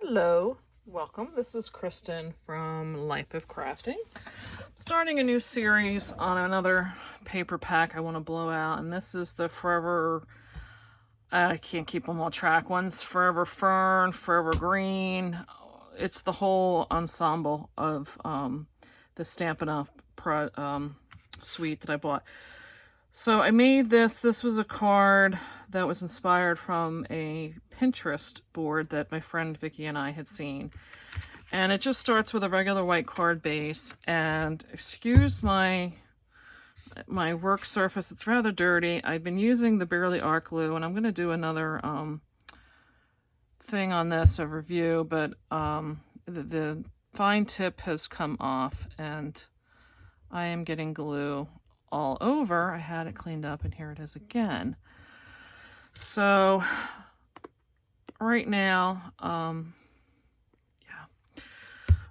Hello, welcome. This is Kristin from Life of Crafting. I'm starting a new series on another paper pack I want to blow out, and this is the Forever, I can't keep them all track. One's Forever Fern, Forever Green. It's the whole ensemble of the Stampin' suite that I bought. So I made this. This was a card that was inspired from a Pinterest board that my friend Vicki and I had seen. And it just starts with a regular white card base. And excuse my work surface, it's rather dirty. I've been using the Barely Art Glue, and I'm going to do another thing on this, a review, but the fine tip has come off, and I am getting glue all over. I had it cleaned up, and here it is again. So right now, I'm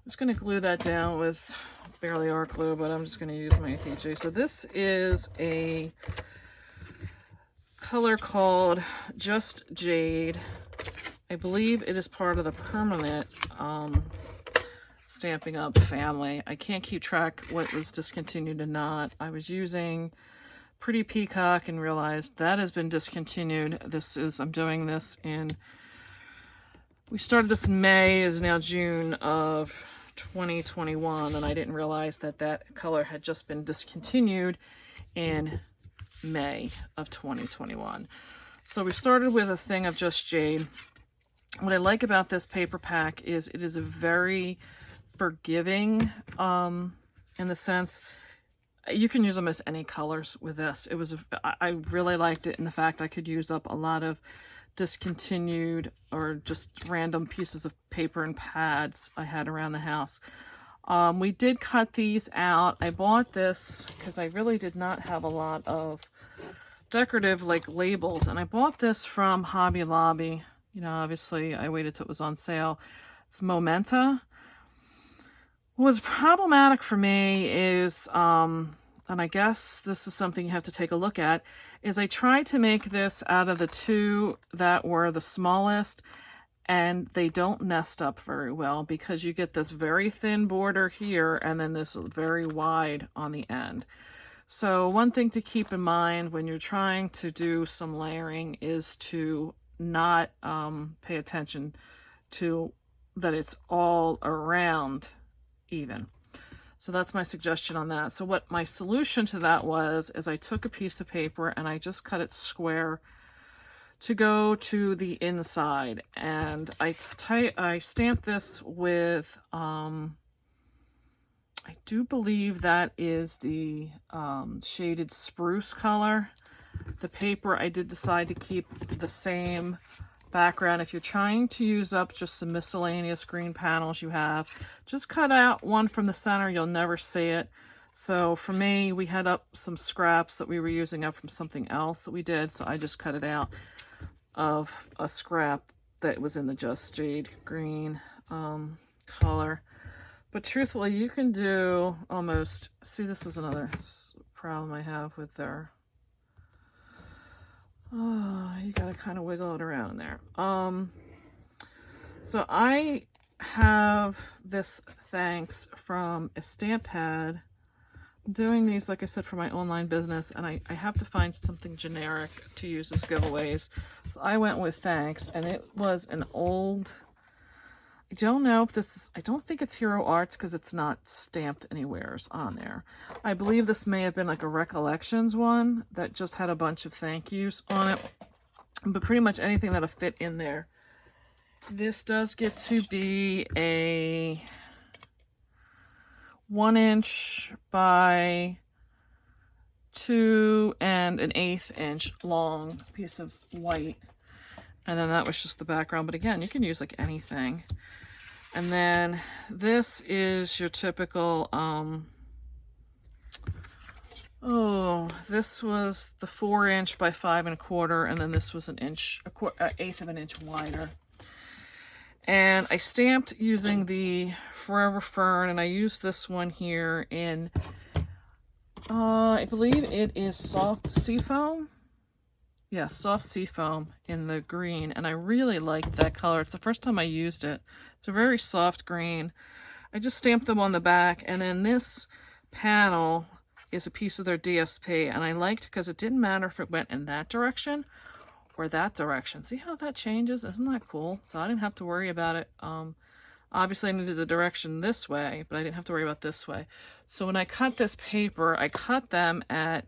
just going to glue that down with Barely Art Glue, but I'm just going to use my TJ. So this is a color called Just Jade. I believe it is part of the permanent Stampin' Up family. I can't keep track what was discontinued and not. I was using Pretty Peacock and realized that has been discontinued. I'm doing this we started this in May, is now June of 2021, and I didn't realize that color had just been discontinued in May of 2021. So we started with a thing of Just Jade. What I like about this paper pack is it is a very forgiving in the sense you can use almost any colors with this. I really liked it in the fact I could use up a lot of discontinued or just random pieces of paper and pads I had around the house. We did cut these out. I bought this because I really did not have a lot of decorative labels, and I bought this from Hobby Lobby. You know, obviously I waited till it was on sale. It's Momenta. What was problematic for me is, and I guess this is something you have to take a look at, is I tried to make this out of the two that were the smallest, and they don't nest up very well because you get this very thin border here and then this very wide on the end. So one thing to keep in mind when you're trying to do some layering is to not pay attention to that it's all around even. So that's my suggestion on that. So what my solution to that was is I took a piece of paper and I just cut it square to go to the inside, and I stamped this with I do believe that is the shaded spruce color. The paper I did decide to keep the same background. If you're trying to use up just some miscellaneous green panels you have, just cut out one from the center. You'll never see it. So for me, we had up some scraps that we were using up from something else that we did, so I just cut it out of a scrap that was in the Just Jade green color. But truthfully, you can do almost, see, this is another problem I have with their, oh, you gotta kind of wiggle it around there. So I have this thanks from a stamp pad. I'm doing these, like I said, for my online business, and I have to find something generic to use as giveaways. So I went with thanks, and it was an old, I don't know if this is, I don't think it's Hero Arts because it's not stamped anywhere on there. I believe this may have been like a Recollections one that just had a bunch of thank yous on it, but pretty much anything that'll fit in there. This does get to be a 1 inch by 2 1/8 inch long piece of white. And then that was just the background. But again, you can use like anything. And then this is your typical, this was the 4 inch by 5 1/4, and then this was an eighth of an inch wider. And I stamped using the Forever Fern, and I used this one here in, I believe it is soft seafoam. yeah, soft seafoam in the green, and I really liked that color. It's the first time I used it. It's a very soft green. I just stamped them on the back, and then this panel is a piece of their DSP, and I liked because it didn't matter if it went in that direction or that direction. See how that changes? Isn't that cool? So I didn't have to worry about it. Obviously I needed the direction this way, but I didn't have to worry about this way. So when I cut this paper, I cut them at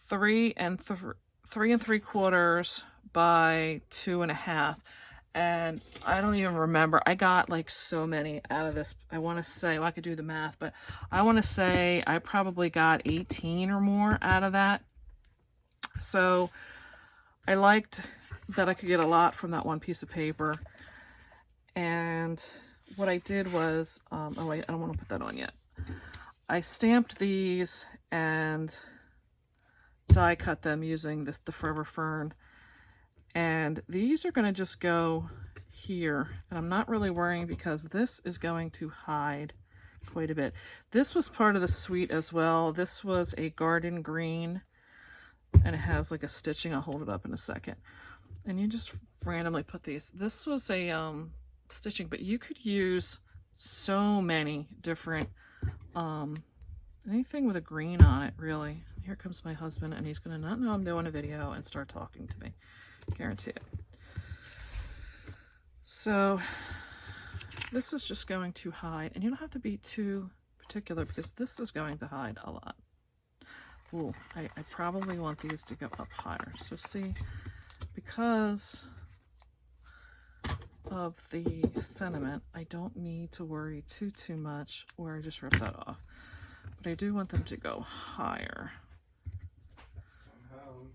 3 3/4 by 2.5. And I don't even remember. I got like so many out of this. I want to say, well, I could do the math, but I want to say I probably got 18 or more out of that. So I liked that I could get a lot from that one piece of paper. And what I did was, oh wait, I don't want to put that on yet. I stamped these and die cut them using the Forever Fern. And these are going to just go here. And I'm not really worrying because this is going to hide quite a bit. This was part of the suite as well. This was a garden green. And it has like a stitching. I'll hold it up in a second. And you just randomly put these. This was a stitching, but you could use so many different, anything with a green on it, really. Here comes my husband, and he's going to not know I'm doing a video and start talking to me. Guarantee it. So this is just going to hide, and you don't have to be too particular because this is going to hide a lot. Ooh, I probably want these to go up higher. So see, because of the sentiment, I don't need to worry too much where I just rip that off. But I do want them to go higher.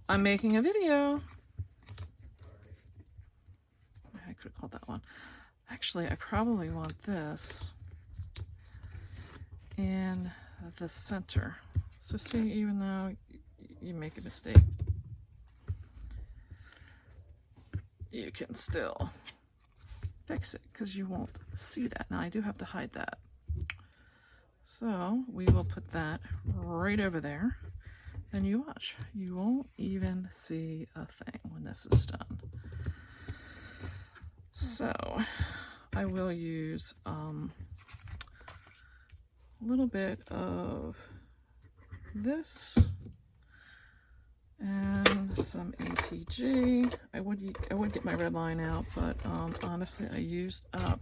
I'm making a video. I could have called that one. Actually, I probably want this in the center. So see, even though you make a mistake, you can still fix it because you won't see that. Now I do have to hide that. So we will put that right over there. And you watch, you won't even see a thing when this is done. So I will use a little bit of this and some ATG. I would get my red line out, but honestly I used up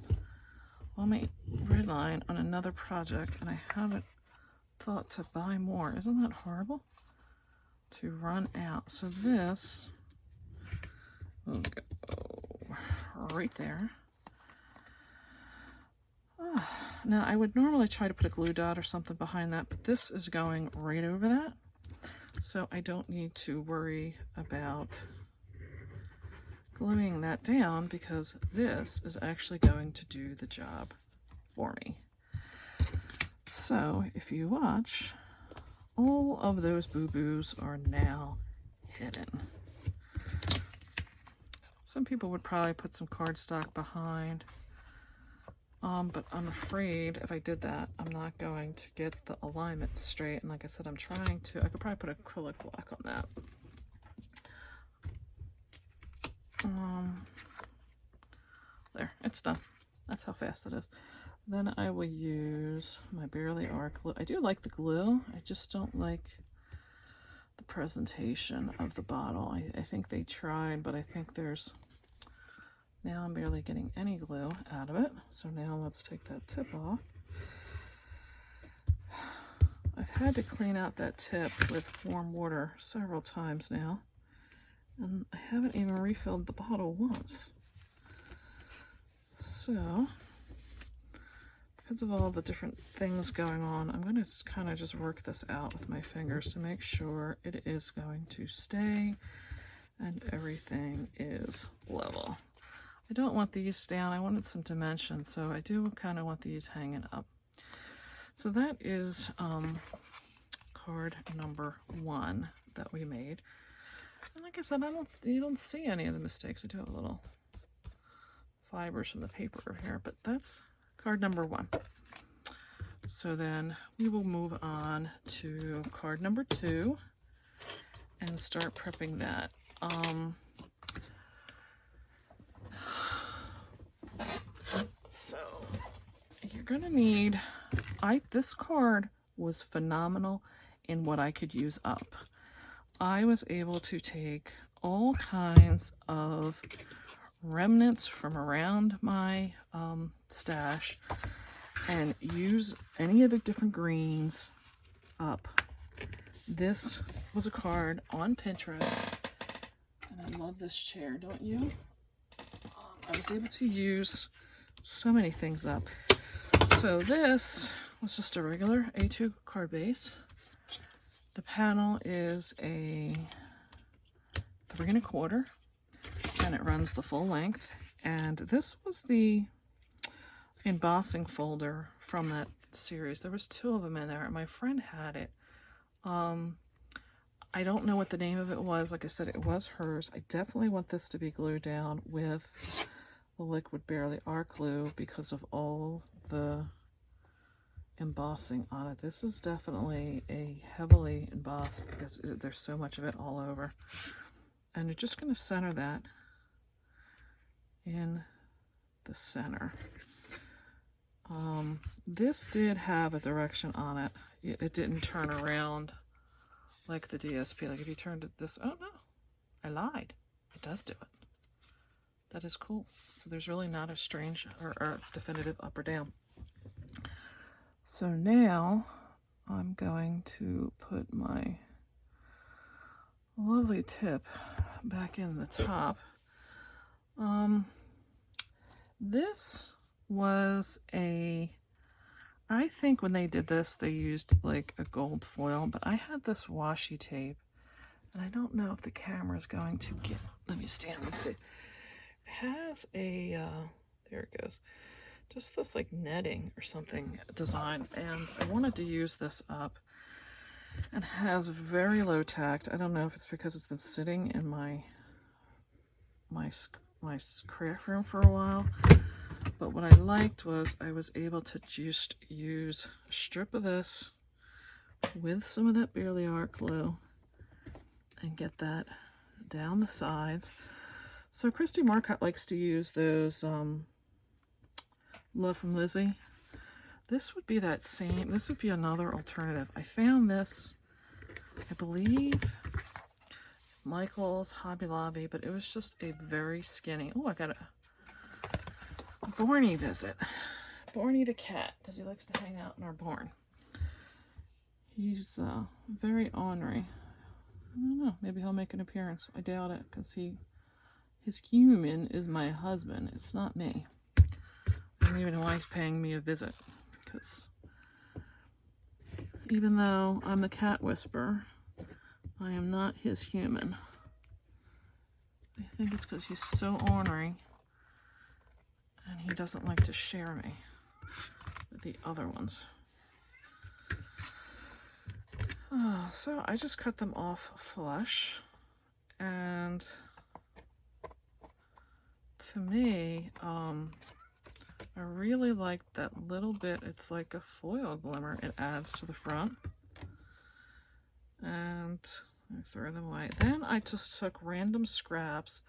all my red line on another project and I haven't thought to buy more. Isn't that horrible? To run out. So this will go right there. Now I would normally try to put a glue dot or something behind that, but this is going right over that. So I don't need to worry about gluing that down because this is actually going to do the job for me. So if you watch, all of those boo-boos are now hidden. Some people would probably put some cardstock behind, but I'm afraid if I did that, I'm not going to get the alignment straight. And like I said, I could probably put acrylic black on that. There, it's done. That's how fast it is. Then I will use my Barely Art glue. I do like the glue. I just don't like the presentation of the bottle. I think they tried, but I think there's... Now I'm barely getting any glue out of it. So now let's take that tip off. I've had to clean out that tip with warm water several times now. And I haven't even refilled the bottle once. So... because of all the different things going on, I'm going to kind of just work this out with my fingers to make sure it is going to stay and everything is level. I don't want these down. I wanted some dimension, so I do kind of want these hanging up. So that is card number 1 that we made. And like I said, you don't see any of the mistakes. I do have a little fibers from the paper over here, but that's card number 1. So then we will move on to card number 2. and start prepping that. So you're gonna need, this card was phenomenal in what I could use up. I was able to take all kinds of remnants from around my stash and use any of the different greens up. This was a card on Pinterest, and I love this chair, don't you? I was able to use so many things up. So this was just a regular A2 card base. The panel is a 3 1/4, and it runs the full length. And this was the embossing folder from that series. There was 2 of them in there, and my friend had it. I don't know what the name of it was. Like I said, it was hers. I definitely want this to be glued down with the liquid Barely Art glue because of all the embossing on it. This is definitely a heavily embossed because there's so much of it all over. And you're just going to center that in the center. This did have a direction on it. It didn't turn around like the DSP. Like if you turned it this, oh no, I lied. It does do it. That is cool. So there's really not a strange or definitive up or down. So now I'm going to put my lovely tip back in the top. This was I think when they did this, they used like a gold foil, but I had this washi tape, and I don't know if the camera is going to get, let me stand and see. It has a, there it goes, just this like netting or something design, and I wanted to use this up, and has very low tact. I don't know if it's because it's been sitting in my craft room for a while. But what I liked was I was able to just use a strip of this with some of that Barely Art glue and get that down the sides. So Christy Marcotte likes to use those Love from Lizzie. This would be that same, this would be another alternative. I found this, I believe, Michael's, Hobby Lobby, but it was just a very skinny, oh, I got a Borny visit. Borny the cat, because he likes to hang out in our barn. He's very ornery. I don't know, maybe he'll make an appearance. I doubt it, because his human is my husband. It's not me. I don't even know why he's paying me a visit, because even though I'm the cat whisperer, I am not his human. I think it's because he's so ornery. And he doesn't like to share me with the other ones. So I just cut them off flush. And to me, I really like that little bit. It's like a foil glimmer it adds to the front. And I throw them away. Then I just took random scraps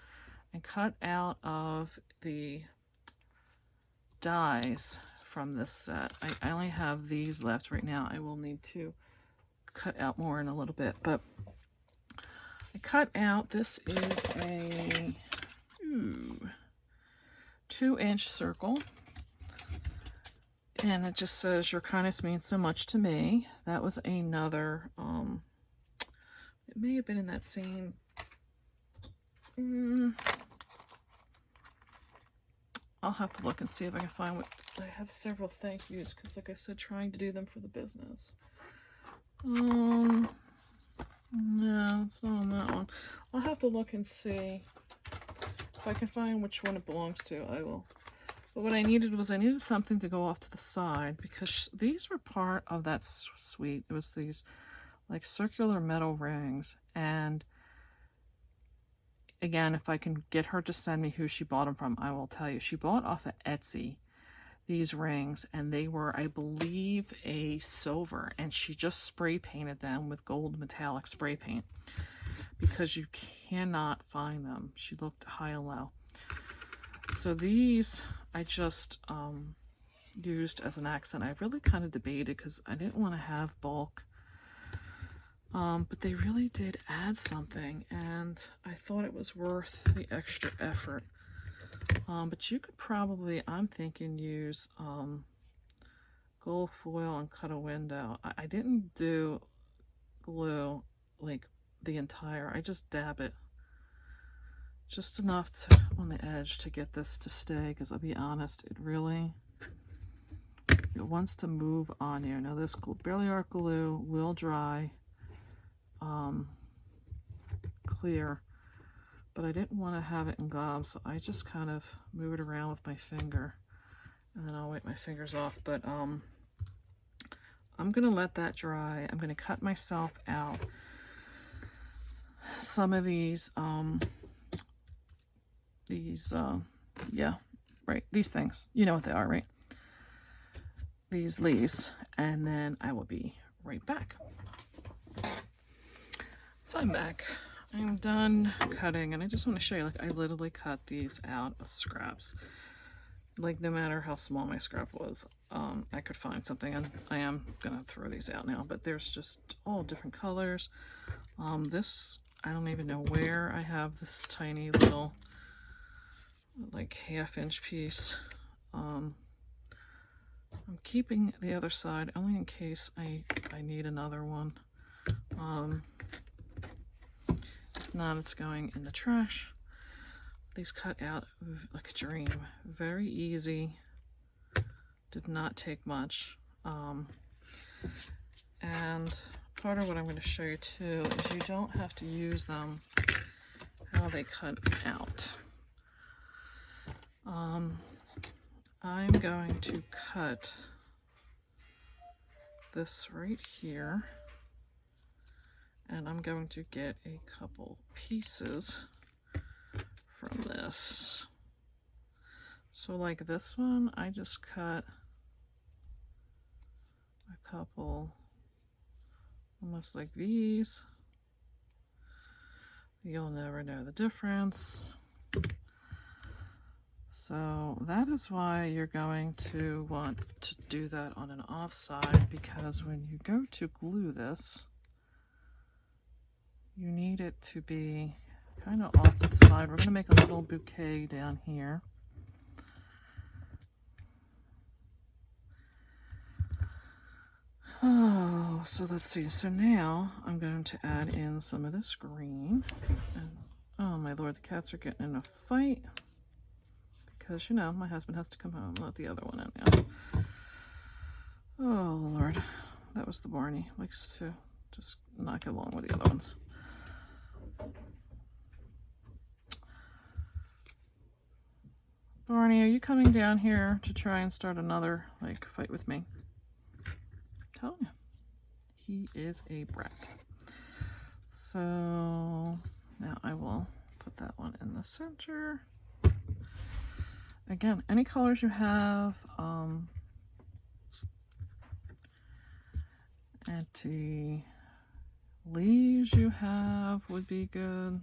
and cut out of the dies from this set. I only have these left right now. I will need to cut out more in a little bit, but I cut out, this is a 2-inch circle, and it just says your kindness means so much to me. That was another it may have been in that same I'll have to look and see if I can find what, I have several thank yous, because like I said, trying to do them for the business. No, it's not on that one. I'll have to look and see if I can find which one it belongs to. I will. But what I needed was, I needed something to go off to the side, because these were part of that suite. It was these like circular metal rings, and again, if I can get her to send me who she bought them from, I will tell you. She bought off of Etsy these rings, and they were, I believe, a silver, and she just spray painted them with gold metallic spray paint. because you cannot find them. She looked high and low. So these I just used as an accent. I really kind of debated because I didn't want to have bulk. But they really did add something, and I thought it was worth the extra effort. But you could probably, I'm thinking, use gold foil and cut a window. I didn't do glue like the entire, I just dab it just enough on the edge to get this to stay, because I'll be honest, it wants to move on you. Now this Barely Art glue will dry clear, but I didn't want to have it in gobs, so I just kind of move it around with my finger, and then I'll wipe my fingers off. But I'm gonna let that dry. I'm gonna cut myself out some of these yeah, right, these things, you know what they are, right? These leaves, and then I will be right back. So I'm back. I'm done cutting, and I just want to show you, like, I literally cut these out of scraps. Like, no matter how small my scrap was, I could find something, and I am gonna throw these out now, but there's just all different colors. This, I don't even know where I have this tiny little, like, half-inch piece. I'm keeping the other side only in case I need another one. If not, it's going in the trash. These cut out like a dream. Very easy. Did not take much. And part of what I'm going to show you too is you don't have to use them how they cut out. I'm going to cut this right here, and I'm going to get a couple pieces from this. So like this one, I just cut a couple almost like these. You'll never know the difference. So that is why you're going to want to do that on an offside, because when you go to glue this, you need it to be kind of off to the side. We're going to make a little bouquet down here. Oh, so let's see. So now I'm going to add in some of this green. And, oh my Lord, the cats are getting in a fight. Because, you know, my husband has to come home, let the other one in now. Oh, Lord. That was the Barney. Likes to just not get along with the other ones. Barney, are you coming down here to try and start another, like, fight with me? I'm telling you. He is a brat. So, now I will put that one in the center. Again, any colors you have, anti-leaves you have would be good.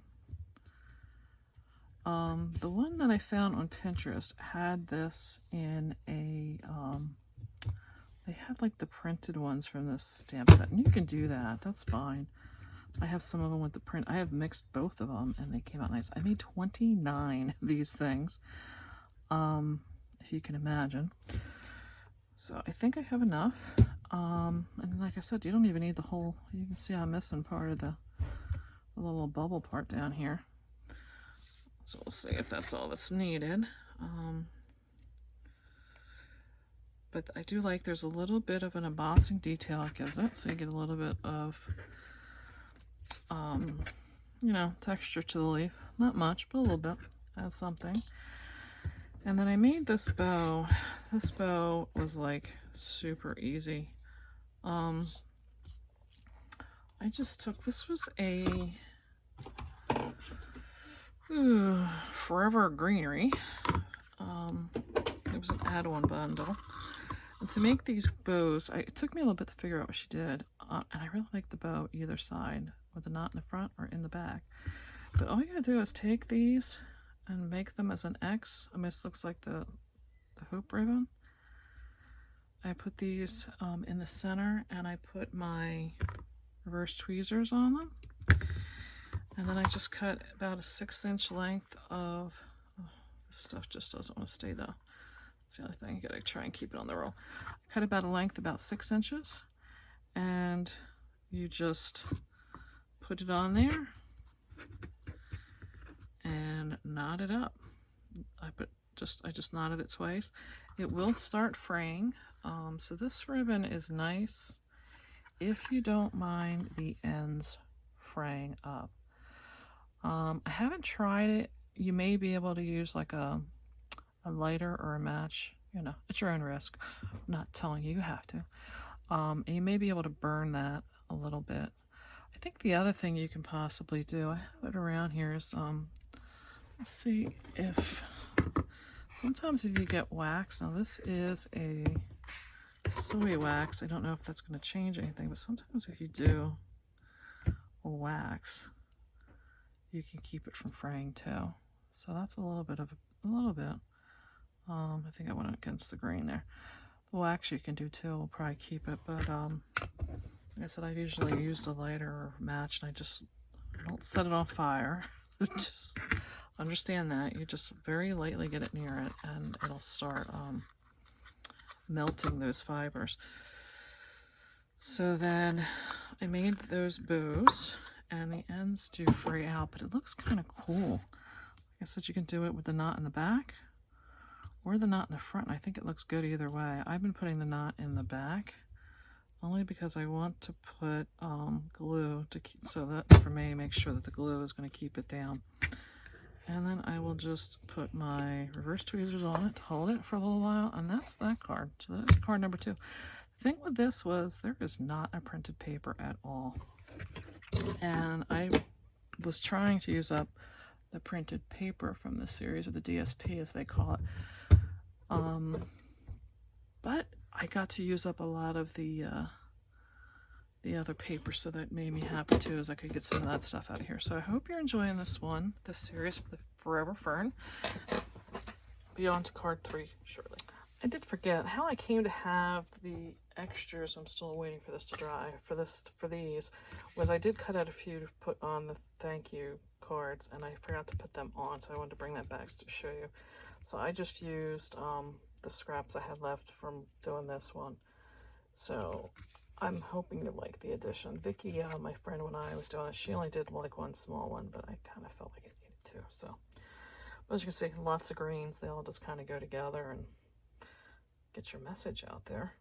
The one that I found on Pinterest had this in a, they had like the printed ones from this stamp set, and you can do that, that's fine. I have some of them with the print. I have mixed both of them, and they came out nice. I made 29 of these things. If you can imagine. So I think I have enough. And like I said, you don't even need the whole, you can see I'm missing part of the little bubble part down here. So we'll see if that's all that's needed. But I do like, there's a little bit of an embossing detail it gives it, so you get a little bit of, you know, texture to the leaf. Not much, but a little bit. Add something. And then I made this bow. This bow was like super easy. I just took, this was a Forever Greenery. It was an add-on bundle. And to make these bows, it took me a little bit to figure out what she did. And I really like the bow either side. with the knot in the front or in the back. But all you gotta do is take these and make them as an X. I mean, this looks like the hoop ribbon. I put these in the center, and I put my reverse tweezers on them. And then I just cut about a 6-inch length of, this stuff just doesn't want to stay though. That's the other thing, you gotta try and keep it on the roll. I cut about a length about 6 inches, and you just put it on there and knot it up. I just knotted it twice. It will start fraying, so this ribbon is nice if you don't mind the ends fraying up. I haven't tried it. You may be able to use like a lighter or a match. You know, it's your own risk. I'm not telling you have to. And you may be able to burn that a little bit. I think the other thing you can possibly do, I have it around here, is let's see if sometimes if you get wax. Now this is a soy wax. I don't know if that's going to change anything, but sometimes if you do a wax, you can keep it from fraying too. So that's a little bit. I think I went against the grain there. The wax you can do too will probably keep it, but like I said, I've usually used a lighter or match, and I don't set it on fire. Just understand that you just very lightly get it near it, and it'll start melting those fibers. So then I made those bows, and the ends do fray out, but it looks kind of cool. Like I said, you can do it with the knot in the back or the knot in the front, and I think it looks good either way. I've been putting the knot in the back only because I want to put glue to keep, so that for me, make sure that the glue is going to keep it down. And then I will just put my reverse tweezers on it to hold it for a little while, and that's that card. So that's card number 2. The thing with this was there is not a printed paper at all. And I was trying to use up the printed paper from this series, of the DSP as they call it. But I got to use up a lot of the other paper, so that made me happy too, as I could get some of that stuff out of here. So I hope you're enjoying this series, the Forever Fern. Be on to card 3 shortly. I did forget how I came to have the extras. I'm still waiting for this to dry. For these, was I did cut out a few to put on the thank you cards, and I forgot to put them on, so I wanted to bring that back to show you. So I just used the scraps I had left from doing this one. So I'm hoping you like the addition. Vicky, my friend, when I was doing it, she only did like one small one, but I kind of felt like it needed 2. So, but as you can see, lots of greens. They all just kind of go together and get your message out there.